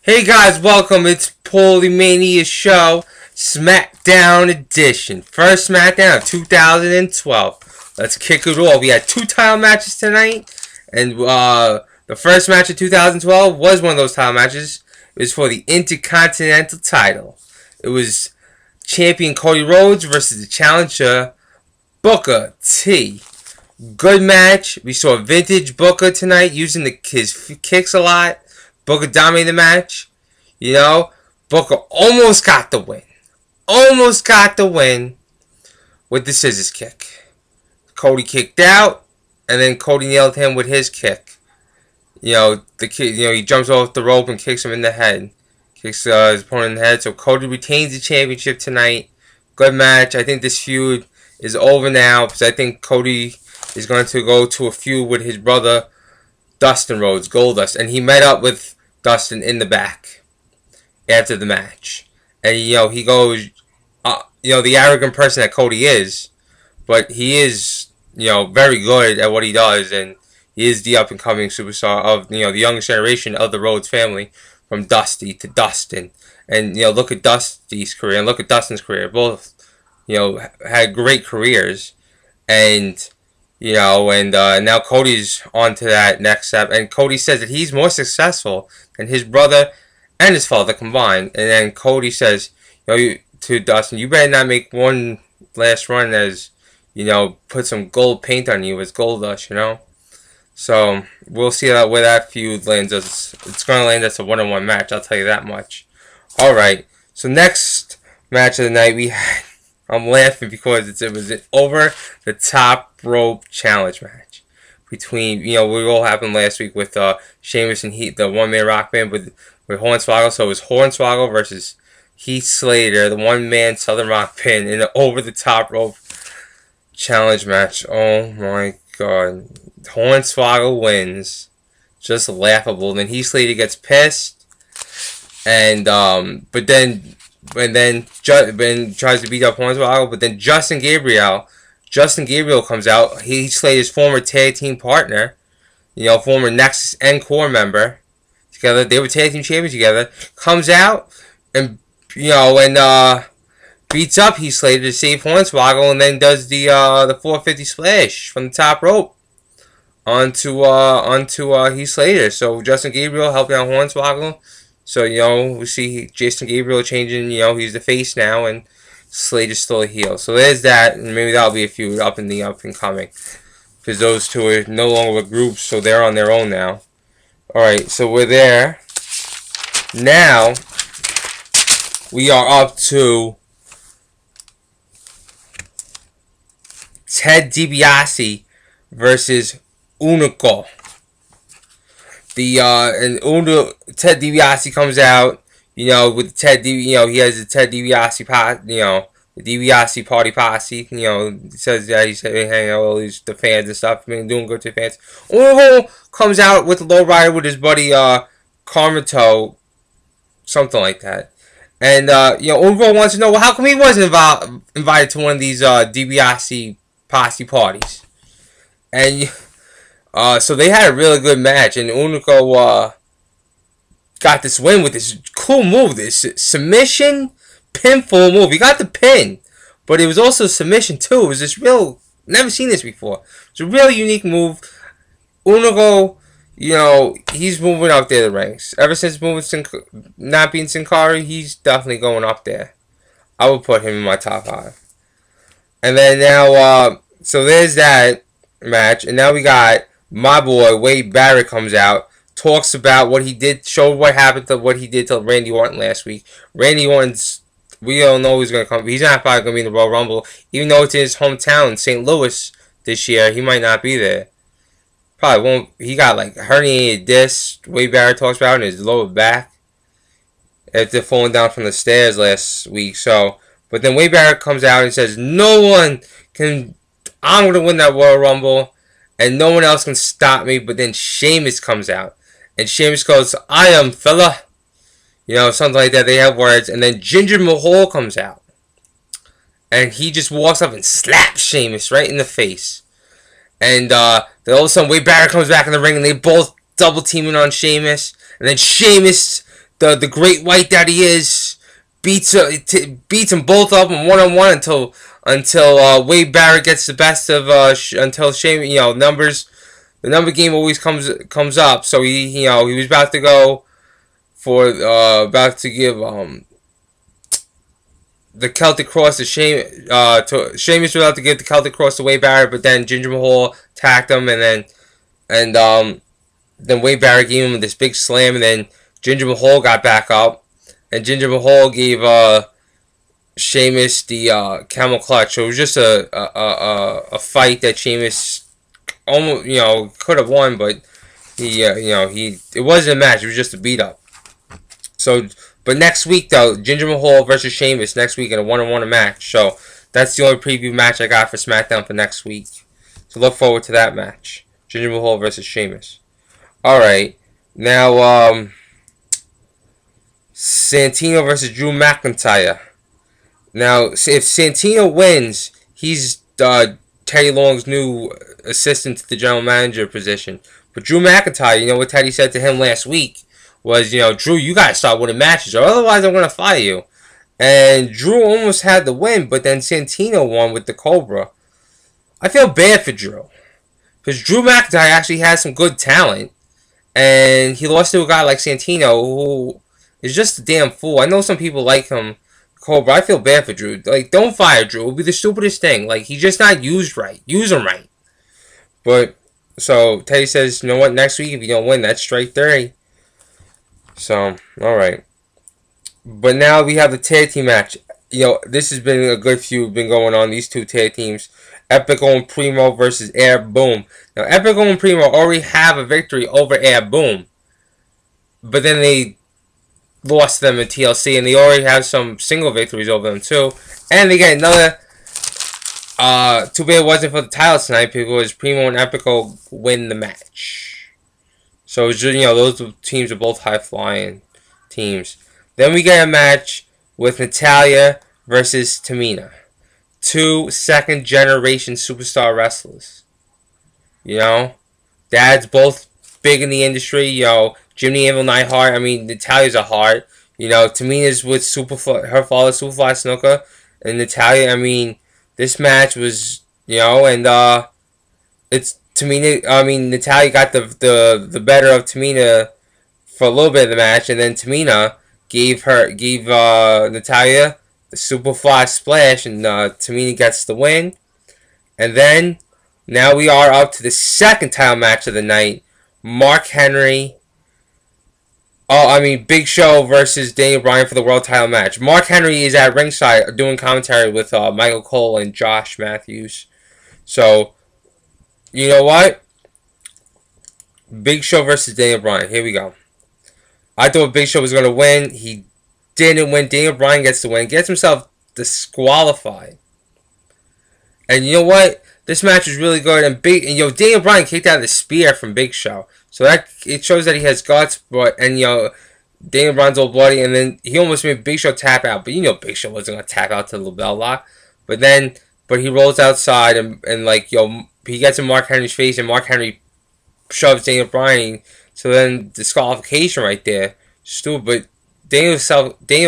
Hey guys, welcome. It's Paulie Mania show, SmackDown edition. First SmackDown of 2012. Let's kick it off. We had two title matches tonight, and the first match of 2012 was one of those title matches. It was for the Intercontinental title. It was champion Cody Rhodes versus the challenger Booker T. Good match. We saw vintage Booker tonight using his kicks a lot. Booker dominated the match. You know, Booker almost got the win. Almost got the win with the scissors kick. Cody kicked out, and then Cody nailed him with his kick. You know, he jumps off the rope and kicks him in the head. Kicks his opponent in the head. So Cody retains the championship tonight. Good match. I think this feud is over now because I think Cody is going to go to a feud with his brother Dustin Rhodes, Goldust, and he met up with Dustin in the back after the match, and he goes, the arrogant person that Cody is, but he is very good at what he does, and he is the up and coming superstar of the youngest generation of the Rhodes family, from Dusty to Dustin, and look at Dusty's career and look at Dustin's career. Both had great careers, and now Cody's on to that next step. And Cody says that he's more successful than his brother and his father combined. And then Cody says, to Dustin, you better not make one last run as, put some gold paint on you as Goldust, So we'll see where that feud lands us. It's going to land us a one-on-one match, I'll tell you that much. Alright, so next match of the night we had, I'm laughing because it was an over-the-top rope challenge match between, what all happened last week with Sheamus and Heath, the one-man rock band with Hornswoggle. So it was Hornswoggle versus Heath Slater, the one-man Southern Rock Band, in an over-the-top rope challenge match. Oh my God. Hornswoggle wins. Just laughable. Then Heath Slater gets pissed. And, but then tries to beat up Hornswoggle, but then Justin Gabriel comes out. Heath Slater's former tag team partner, former Nexus and Core member. Together, they were tag team champions together. Comes out and beats up Heath Slater to save Hornswoggle, and then does the 450 splash from the top rope onto Heath Slater. So Justin Gabriel helping out Hornswoggle. So, we see Jason Gabriel changing, he's the face now, and Slater's still a heel. So there's that, and maybe that'll be a feud up and coming. Because those two are no longer a group, so they're on their own now. Alright, so we're there. Now, we are up to Ted DiBiase versus Unico. Ted DiBiase comes out, with Ted he has the Ted DiBiase the DiBiase party posse, says that he's hanging out with all the fans and stuff, doing good to the fans. Unico comes out with the lowrider with his buddy Carmito, something like that. And Unico wants to know, well, how come he wasn't invited to one of these DiBiase posse parties? And so they had a really good match, and Unico got this win with this cool move, this submission pinfall move. He got the pin, but it was also submission too. It was this real, never seen this before. It's a real unique move. Unico, he's moving up there the ranks. Ever since not being Sin Cara, he's definitely going up there. I would put him in my top 5. And then now, so there's that match, and now we got my boy Wade Barrett comes out, talks about what he did, showed what happened to what he did to Randy Orton last week. Randy Orton's, we all know he's going to come. He's not probably going to be in the Royal Rumble, even though it's in his hometown, St. Louis, this year. He might not be there. Probably won't. He got like herniated disc. Wade Barrett talks about in his lower back after falling down from the stairs last week. So, but then Wade Barrett comes out and says, "No one can. I'm going to win that Royal Rumble, and no one else can stop me." But then Sheamus comes out, and Sheamus goes, "I am, fella." Something like that. They have words. And then Jinder Mahal comes out, and he just walks up and slaps Sheamus right in the face. And then all of a sudden, Wade Barrett comes back in the ring, and they both double teaming on Sheamus. And then Sheamus the great white that he is, beats them both up in one-on-one until Wade Barrett gets the best of until Shane, numbers. The number game always comes up. So he was about to go for about to give the Celtic Cross to Sheamus was about to give the Celtic Cross to Wade Barrett, but then Jinder Mahal attacked him, and then Wade Barrett gave him this big slam, and then Jinder Mahal got back up, and Jinder Mahal gave Sheamus the camel clutch. So it was just a fight that Sheamus almost could have won, but it wasn't a match. It was just a beat up. So, but next week though, Jinder Mahal versus Sheamus next week in a 1-on-1 match. So that's the only preview match I got for SmackDown for next week. So look forward to that match, Jinder Mahal versus Sheamus. All right, now Santino versus Drew McIntyre. Now, if Santino wins, he's Teddy Long's new assistant to the general manager position. But Drew McIntyre, what Teddy said to him last week was, Drew, you got to start winning matches, or otherwise I'm going to fire you. And Drew almost had the win, but then Santino won with the Cobra. I feel bad for Drew, because Drew McIntyre actually has some good talent, and he lost to a guy like Santino, who is just a damn fool. I know some people like him, Cobra. I feel bad for Drew. Like, don't fire Drew. It would be the stupidest thing. Like, he's just not used right. Use him right. But, so, Teddy says, you know what, next week, if you don't win, that's straight 30. So, alright. But now we have the tag team match. This has been a good feud been going on, these two tag teams. Epico and Primo versus Air Boom. Now, Epico and Primo already have a victory over Air Boom. But then they lost them in TLC, and they already have some single victories over them too. And they get another. Too bad it wasn't for the title tonight, because Primo and Epico win the match. So it's just, those teams are both high flying teams. Then we get a match with Natalya versus Tamina, two second generation superstar wrestlers. Dad's both big in the industry. Jimmy Anvil Neidhart. I mean, Natalya's a heart. Tamina's with her father, Superfly Snuka. And Natalya, I mean, this match was, and it's Tamina. I mean, Natalya got the better of Tamina for a little bit of the match, and then Tamina gave Natalya the Superfly Splash, and Tamina gets the win. And then now we are up to the second title match of the night: Mark Henry. Big Show versus Daniel Bryan for the world title match. Mark Henry is at ringside doing commentary with Michael Cole and Josh Matthews. So, you know what? Big Show versus Daniel Bryan. Here we go. I thought Big Show was going to win. He didn't win. Daniel Bryan gets the win. Gets himself disqualified. And you know what? This match was really good. And Daniel Bryan kicked out the spear from Big Show. So it shows that he has guts, and Daniel Bryan's all bloody, and then he almost made Big Show tap out, but Big Show wasn't gonna tap out to the bell lock. But he rolls outside and he gets in Mark Henry's face, and Mark Henry shoves Daniel Bryan. So then disqualification right there, stupid. But Daniel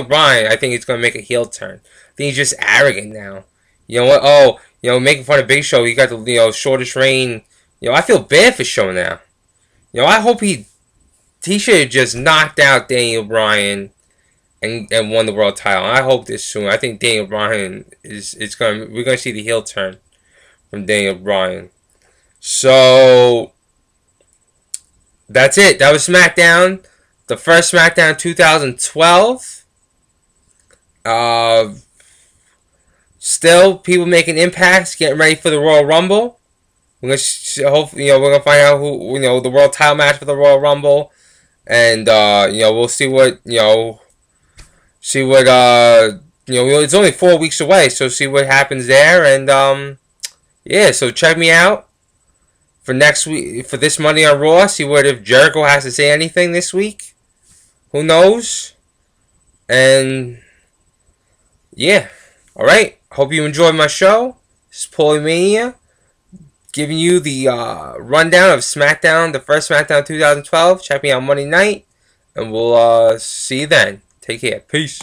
Bryan, I think it's gonna make a heel turn. I think he's just arrogant now. You know what? Oh, making fun of Big Show. He got the shortest reign. I feel bad for Show now. I hope he should have just knocked out Daniel Bryan and won the world title. I hope this soon. I think Daniel Bryan we're gonna see the heel turn from Daniel Bryan. So that's it. That was SmackDown. The first SmackDown 2012. Still people making impacts, getting ready for the Royal Rumble. We're gonna find out who the world title match for the Royal Rumble, and we'll see what it's only 4 weeks away, so see what happens there, and so check me out for next week for this Monday on Raw. See if Jericho has to say anything this week. Who knows? And yeah, all right. Hope you enjoyed my show. This is Paulie Mania, giving you the rundown of SmackDown, the first SmackDown 2012. Check me out Monday night. And we'll see you then. Take care. Peace.